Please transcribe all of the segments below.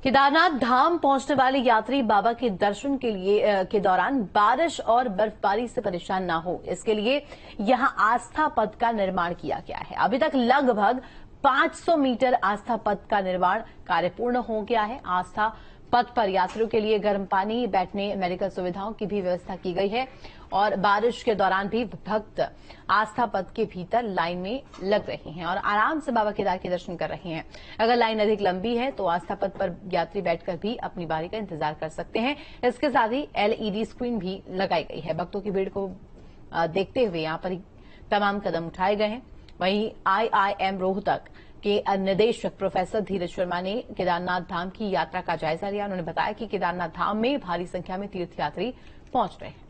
केदारनाथ धाम पहुंचने वाले यात्री बाबा के दर्शन के दौरान बारिश और बर्फबारी से परेशान न हो, इसके लिए यहां आस्था पथ का निर्माण किया गया है। अभी तक लगभग 500 मीटर आस्था पथ का निर्माण कार्य पूर्ण हो गया है। आस्था पथ पर यात्रियों के लिए गर्म पानी, बैठने, मेडिकल सुविधाओं की भी व्यवस्था की गई है और बारिश के दौरान भी भक्त आस्था पथ के भीतर लाइन में लग रहे हैं और आराम से बाबा केदार के दर्शन कर रहे हैं। अगर लाइन अधिक लंबी है तो आस्था पथ पर यात्री बैठकर भी अपनी बारी का इंतजार कर सकते हैं। इसके साथ ही एलईडी स्क्रीन भी लगाई गई है। भक्तों की भीड़ को देखते हुए यहां पर तमाम कदम उठाए गए हैं। वहीं आईआईएम रोहतक के निदेशक प्रोफेसर धीरज शर्मा ने केदारनाथ धाम की यात्रा का जायजा लिया। उन्होंने बताया कि केदारनाथ धाम में भारी संख्या में तीर्थयात्री पहुंच रहे हैं।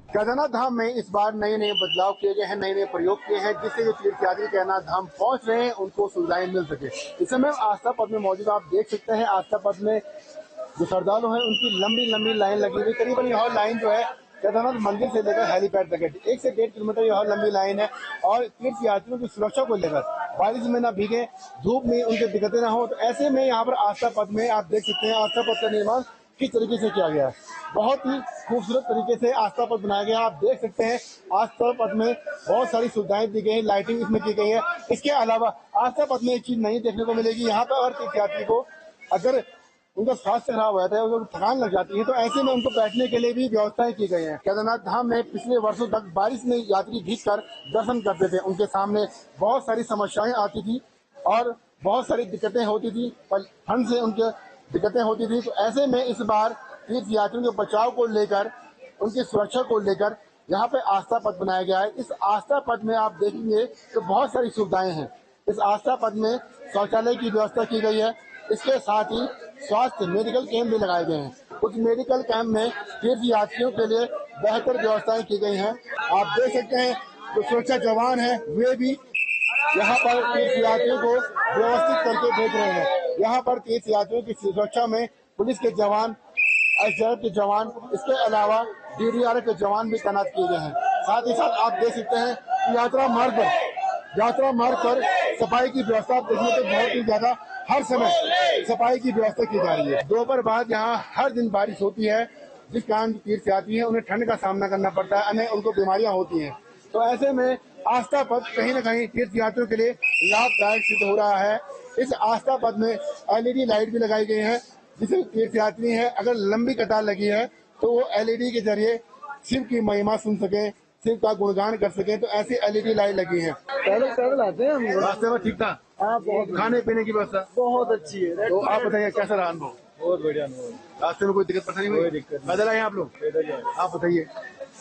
केदारनाथ धाम में इस बार नए नए बदलाव किए गए हैं, नए नए प्रयोग किए हैं, जिससे जो तीर्थयात्री केदारनाथ धाम पहुंच रहे हैं उनको सुविधाएं मिल सके। इस समय आस्था पथ में मौजूद आप देख सकते हैं, आस्था पथ में जो श्रद्धालु हैं उनकी लंबी लंबी लाइन लगी हुई। करीबन यह लाइन जो है केदारनाथ मंदिर से लेकर हेलीपैड तक है, 1 से 1.5 किलोमीटर यह लंबी लाइन है। और तीर्थयात्रियों की सुरक्षा को लेकर बारिश में न भीगे, धूप में उनके दिक्कतें न हो, तो ऐसे में यहाँ पर आस्था पथ में आप देख सकते हैं आस्था पथ का निर्माण किस तरीके से किया गया है। बहुत ही खूबसूरत तरीके से आस्था पथ बनाया गया है। आप देख सकते हैं आस्था पथ में बहुत सारी सुविधाएं दी गई है, लाइटिंग इसमें की गई है। इसके अलावा आस्था पथ में एक चीज नहीं देखने को मिलेगी, यहाँ पर हर तीर्थयात्री को अगर उनका स्वास्थ्य खराब हो जाता है, उनको थकान लग जाती है, तो ऐसे में उनको बैठने के लिए भी व्यवस्थाएं की गई हैं। केदारनाथ धाम में पिछले वर्षों तक बारिश में यात्री भीगकर दर्शन करते थे। उनके सामने बहुत सारी समस्याएं आती थी और बहुत सारी दिक्कतें होती थी, ठंड से उनके दिक्कतें होती थी। तो ऐसे में इस बार तीर्थयात्रियों के बचाव को लेकर, उनकी सुरक्षा को लेकर यहाँ पे आस्था पथ बनाया गया है। इस आस्था पथ में आप देखेंगे तो बहुत सारी सुविधाएं हैं। इस आस्था पथ में शौचालय की व्यवस्था की गई है। इसके साथ ही स्वास्थ्य मेडिकल कैंप भी लगाए गए हैं। उस मेडिकल कैंप में तीर्थयात्रियों के लिए बेहतर व्यवस्थाएं की गई हैं। आप देख सकते हैं जो सुरक्षा जवान है वे भी यहाँ पर तीर्थयात्रियों को व्यवस्थित करके देख रहे हैं। यहाँ पर तीर्थयात्रियों की सुरक्षा में पुलिस के जवान, एसडीआरएफ के जवान, इसके अलावा डीडीआरएफ के जवान भी तैनात किए गए हैं। साथ ही साथ आप देख सकते हैं यात्रा मार्ग पर सफाई की व्यवस्था देखने को बहुत ही ज्यादा हर समय सफाई की व्यवस्था की जा रही है। दोपहर बाद यहाँ हर दिन बारिश होती है, जिस कारण तीर्थयात्री हैं उन्हें ठंड का सामना करना पड़ता है, अन्य उनको बीमारियां होती हैं। तो ऐसे में आस्था पथ कहीं न कहीं तीर्थयात्रियों के लिए लाभदायक सिद्ध हो रहा है। इस आस्था पथ में एलईडी लाइट भी लगाई गई है, जिससे तीर्थयात्री है अगर लंबी कतार लगी है तो वो एलईडी के जरिए शिव की महिमा सुन सके, शिव का गुणगान कर सके। तो ऐसी एलईडी लाइट लगी है। पैदल आते हैं हम। रास्ते में ठीक था? हाँ, बहुत। खाने पीने की व्यवस्था बहुत अच्छी है। तो आप बताइए कैसा रहा अनुभव? बहुत बढ़िया अनुभव। रास्ते में कोई दिक्कत परेशानी हुई? कोई दिक्कत। पैदल आए आप लोग? पैदल आए। आप बताइए।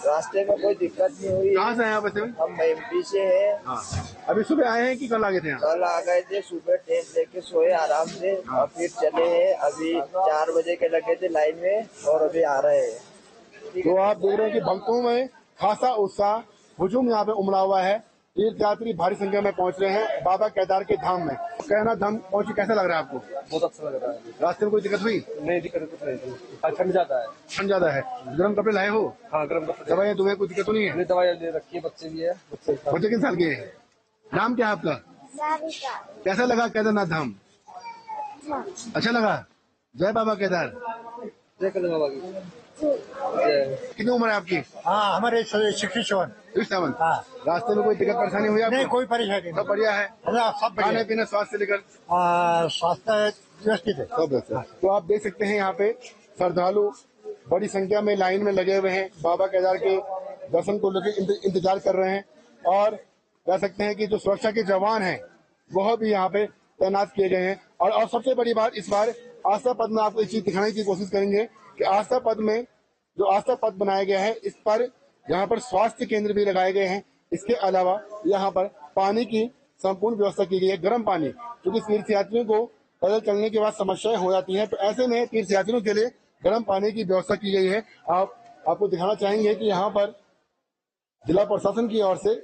रास्ते में कोई दिक्कत नहीं हुई। कहाँ से आए आप वैसे? हम एमपी से हैं। हाँ। अभी सुबह आए हैं कि कल आ गए थे? कल आ गए थे, सुबह ट्रेन लेके सोए आराम से। हाँ। और फिर चले हैं, अभी 4 बजे के लगे थे लाइन में और अभी आ रहे हैं। तो आप देख रहे हैं कि भक्तों में खासा उत्साह, हुजूम यहाँ पे उमड़ा हुआ है। तीर्थयात्री भारी संख्या में पहुंच रहे हैं बाबा केदार के धाम में। केदारनाथ धाम पहुंचे, कैसा लग रहा है आपको? बहुत अच्छा लग रहा है। रास्ते में कोई दिक्कत हुई? नहीं, दिक्कत कुछ नहीं थी। ठंड ज्यादा है। ठंड ज्यादा है। गर्म कपड़े लाए हो? हाँ, गर्म कपड़े। दवाइयाँ तुम्हें कोई दिक्कत तो नहीं है? नहीं, दवाइयाँ ले रखी है, बच्चे भी है। बच्चे किन साल के हैं? नाम क्या है आपका? कैसा लगा केदारनाथ धाम? अच्छा लगा। जय बाबा केदार। जय केदार बाबा की। कितनी उम्र है आपकी? हाँ, हमारे 67। हाँ। रास्ते में कोई दिक्कत परेशानी हुई आपको? नहीं, कोई परेशानी। सब बढ़िया है? सब खाने पीने स्वास्थ्य से लेकर स्वास्थ्य व्यवस्थित है सब व्यवस्था। तो आप देख सकते हैं यहाँ पे श्रद्धालु बड़ी संख्या में लाइन में लगे हुए हैं, बाबा केदार के दर्शन को लेकर इंतजार कर रहे हैं। और कह सकते हैं कि जो सुरक्षा के जवान हैं वह भी यहाँ पे तैनात किए गए हैं। और सबसे बड़ी बात, इस बार आस्था पथ में आपको एक चीज दिखाने की कोशिश करेंगे कि आस्था पथ में जो आस्था पथ बनाया गया है, इस पर यहाँ पर स्वास्थ्य केंद्र भी लगाए गए हैं। इसके अलावा यहाँ पर पानी की संपूर्ण व्यवस्था की गई है, गर्म पानी, क्योंकि तीर्थयात्रियों को पैदल चलने के बाद समस्याएं हो जाती हैं। तो ऐसे में तीर्थयात्रियों के लिए गर्म पानी की व्यवस्था की गई है। आपको दिखाना चाहेंगे कि यहाँ पर जिला प्रशासन की ओर से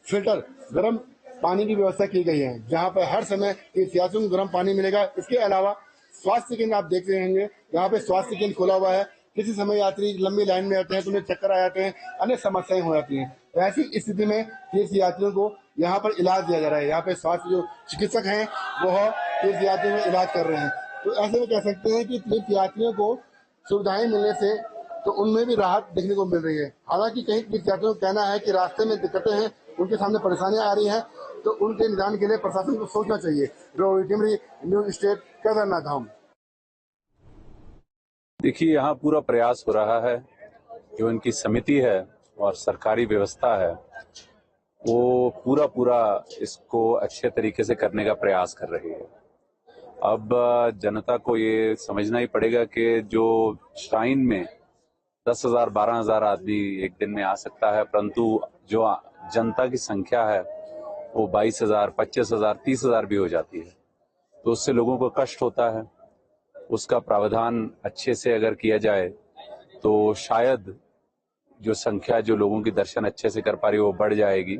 फिल्टर गर्म पानी की व्यवस्था की गई है, जहाँ पर हर समय तीर्थयात्रियों को गर्म पानी मिलेगा। इसके अलावा स्वास्थ्य केंद्र आप देख रहे होंगे, यहाँ पे स्वास्थ्य केंद्र खुला हुआ है। किसी समय यात्री लंबी लाइन में आते हैं तो उन्हें चक्कर आ जाते हैं, अन्य समस्याएं हो जाती हैं। तो ऐसी स्थिति में तीर्थयात्रियों को यहाँ पर इलाज दिया जा रहा है। यहाँ पे स्वास्थ्य जो चिकित्सक हैं वो तीर्थयात्रियों में इलाज कर रहे हैं। तो ऐसे में कह सकते हैं कि तीर्थयात्रियों को सुविधाएं मिलने से तो उनमें भी राहत देखने को मिल रही है। हालांकि कई तीर्थयात्रियों का कहना है कि रास्ते में दिक्कतें हैं, उनके सामने परेशानियां आ रही हैं, तो उनके निदान के लिए प्रशासन को सोचना चाहिए। रोहित टिमरी, न्यूज स्टेट, केदारनाथ धाम। देखिए, यहाँ पूरा प्रयास हो रहा है, जो इनकी समिति है और सरकारी व्यवस्था है वो पूरा इसको अच्छे तरीके से करने का प्रयास कर रही है। अब जनता को ये समझना ही पड़ेगा कि जो श्राइन में 10,000 12,000 आदमी एक दिन में आ सकता है, परंतु जो जनता की संख्या है वो 22,000 25,000 30,000 भी हो जाती है, तो उससे लोगों को कष्ट होता है। उसका प्रावधान अच्छे से अगर किया जाए तो शायद जो संख्या जो लोगों की दर्शन अच्छे से कर पा रही है वो बढ़ जाएगी।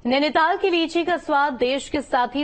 नैनीताल की लीची का स्वाद देश के साथ ही